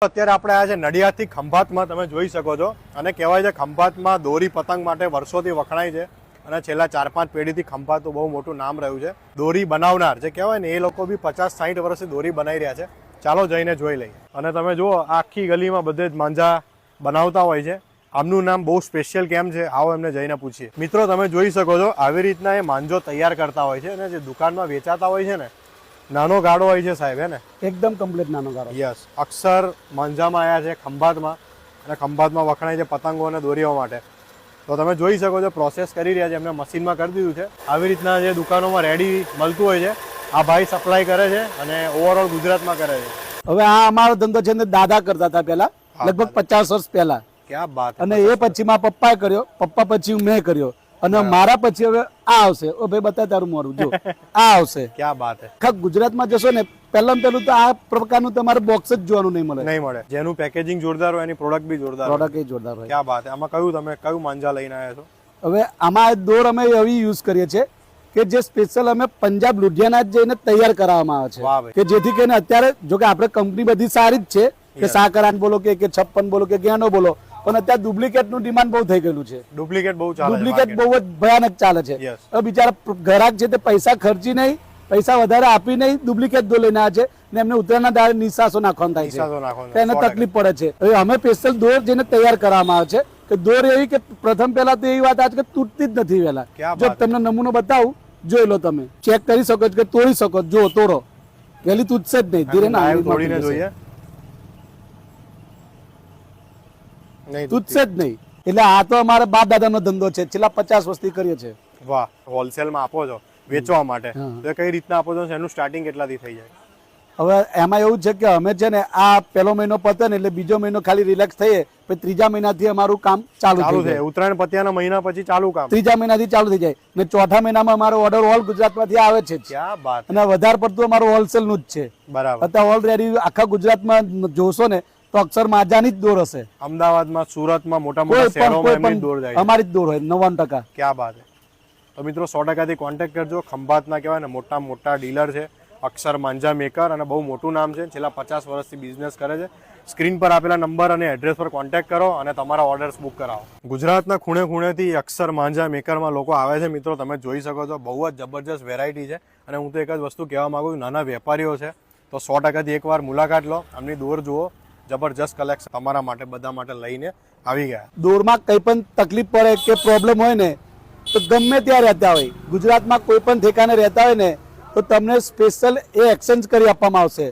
અત્યારે આપણે આ છે નડિયાદથી ખંભાતમાં તમે જોઈ શકો છો અને કહેવાય છે ખંભાતમાં દોરી પતંગ માટે વર્ષોથી વખણાય છે અને છેલ્લા 4-5 પેઢીથી ખંભાતનું બહુ મોટું નામ રહ્યું છે. દોરી બનાવનાર જે કહેવાય ને એ લોકો બી 50-60 વર્ષથી દોરી બનાવી રહ્યા છે. ચાલો જઈને જોઈ લઈએ. અને તમે જુઓ આખી ગલીમાં બધે જ માંજા બનાવતા હોય છે. આમનું નામ બહુ સ્પેશિયલ કેમ છે આવો એમને જઈને પૂછીએ. મિત્રો તમે જોઈ શકો છો આવી રીતના એ માંજો તૈયાર કરતા હોય છે અને જે દુકાનમાં વેચાતા હોય છે ને નાનો ગાડો હોય છે સાહેબ, હે ને એકદમ કમ્પ્લીટ નાનો ગાડો. યસ, અક્ષર માંજામાં આવ્યા છે ખંભાતમાં અને ખંભાતમાં વખણાય છે પતંગો અને દોરીઓ માટે. તો તમે જોઈ શકો છો પ્રોસેસ કરી રહ્યા છે, એમને મશીનમાં કરી દીધું છે. આવી રીતના જે દુકાનોમાં રેડી મળતું હોય છે આ ભાઈ સપ્લાય કરે છે અને ઓવરઓલ ગુજરાતમાં કરે છે. હવે આ અમારો ધંધો છે ને દાદા કરતા હતા પેલા, લગભગ 50 વર્ષ પહેલા. ક્યાં વાત. અને એ પછી મારા પપ્પાએ કર્યો, પપ્પા પછી મેં કર્યો અને મારા પછી હવે આ આવશે. ઓ ભાઈ બતા તારું મોરું જો આ આવશે. ક્યાં વાત છે. આખા ગુજરાતમાં જશો ને પહેલાં પહેલું તો આ પ્રકારનું તમારે બોક્સ જ જોવાનું નહીં મળે. જેનું પેકેજિંગ જોરદાર હોય એની પ્રોડક્ટ બી જોરદાર, પ્રોડક્ટ એ જોરદાર હોય. ક્યાં વાત છે. આમાં કયું તમે કયું માંજા લઈને આવ્યા છો? હવે આમાં દોર અમે એવી યુઝ કરીએ છીએ કે જે સ્પેશિયલ અમે પંજાબ લુધિયાના જઈને તૈયાર કરવામાં આવે છે કે જેથી કરીને અત્યારે જો કે આપણે કંપની બધી સારી જ છે કે સાકરાન બોલો કે 56 બોલો કે જ્ઞાનો બોલો, પણ અત્યારે ડુપ્લિકેટ નું ડિમાન્ડ બહુ થઈ ગયેલું છે. ડુપ્લિકેટ બહુ ચાલે છે. ડુપ્લિકેટ બહુ જ ભયાનક ચાલે છે. હવે બિચારા ગ્રાહક છે તે પૈસા ખર્ચી નહીં, પૈસા વધારે આપી નહીં, ડુપ્લિકેટ દો લઈને આવે છે ને એમને ઉત્તરાયણના દાડે નિશાસો નાખવાનું થાય છે, એને તકલીફ પડે છે. હવે અમે સ્પેશિયલ દોર જેને તૈયાર કરવામાં આવે છે કે દોર એવી કે પ્રથમ પહેલા તો એવી વાત આજ કે તૂટતી જ નથી વહેલા. જો તમને નમૂનો બતાવું જોઈ લો, તમે ચેક કરી શકો છો કે તોડી શકો જો તોડો વહેલી તૂટશે જ નહીં. ધીરે ના તોડીને જોઈએ, તૂટશે જ નહીં. એટલે આ તો અમારા બાપ દાદાનો ધંધો છે, છેલ્લા 50 વર્ષથી કરીએ છીએ. વાહ. હોલસેલમાં આપો છો વેચવા માટે તો કઈ રીતના આપો છો? એનું સ્ટાર્ટિંગ કેટલાથી થઈ જાય? હવે એમાં એવું છે કે અમે છે ને આ પહેલો મહિનો પતે ને એટલે બીજો મહિનો ખાલી રિલેક્સ થઈએ, પછી ત્રીજા મહિનાથી અમારું કામ ચાલુ થઈ જાય. ઉત્તરાયણ પત્યાના મહિના પછી ચાલુ કામ ત્રીજા મહિનાથી ચાલુ થઈ જાય ને ચોથા મહિનામાં અમારો ઓર્ડર ઓલ ગુજરાતમાંથી આવે છે. ક્યાં વાત. અને વધારે પડતું અમારું હોલસેલ નું જ છે. બરાબર. અત્યારે ઓલરેડી આખા ગુજરાતમાં જોશો ને તો અક્ષર માજાની જ દોર હશે. અમદાવાદમાં, સુરતમાં, મોટા મોટા શહેરોમાં એમની દોર જાય, અમારી જ દોર હોય 99%. ક્યાં વાત. તો મિત્રો 100% કોન્ટેક્ટ કરજો. ખંભાતના કહેવાય ને મોટા મોટા ડીલર છે અક્ષર માંજા મેકર અને બહુ મોટું નામ છે. છેલ્લા 50 વર્ષથી બિઝનેસ કરે છે. સ્ક્રીન પર આપેલા નંબર અને એડ્રેસ પર કોન્ટેક્ટ કરો અને તમારા ઓર્ડર્સ બુક કરાવો. ગુજરાતના ખૂણે ખૂણેથી અક્ષર માંજા મેકરમાં લોકો આવે છે. મિત્રો તમે જોઈ શકો છો બહુ જ જબરજસ્ત વેરાયટી છે. અને હું તો એક જ વસ્તુ કહેવા માંગુ છું, નાના વેપારીઓ છે તો 100%થી એકવાર મુલાકાત લો, આમની દોર જુઓ. જબરજસ્ત કલેક્શન તમારા માટે બધા માટે લઈને આવી ગયા. દોરમાં કંઈ પણ તકલીફ પડે કે પ્રોબ્લેમ હોય ને તો ગમે ત્યાં રહેતા હોય, ગુજરાતમાં કોઈ પણ ઠેકાને રહેતા હોય ને તો તમને સ્પેશિયલ એ એક્સચેન્જ કરી આપવામાં આવશે.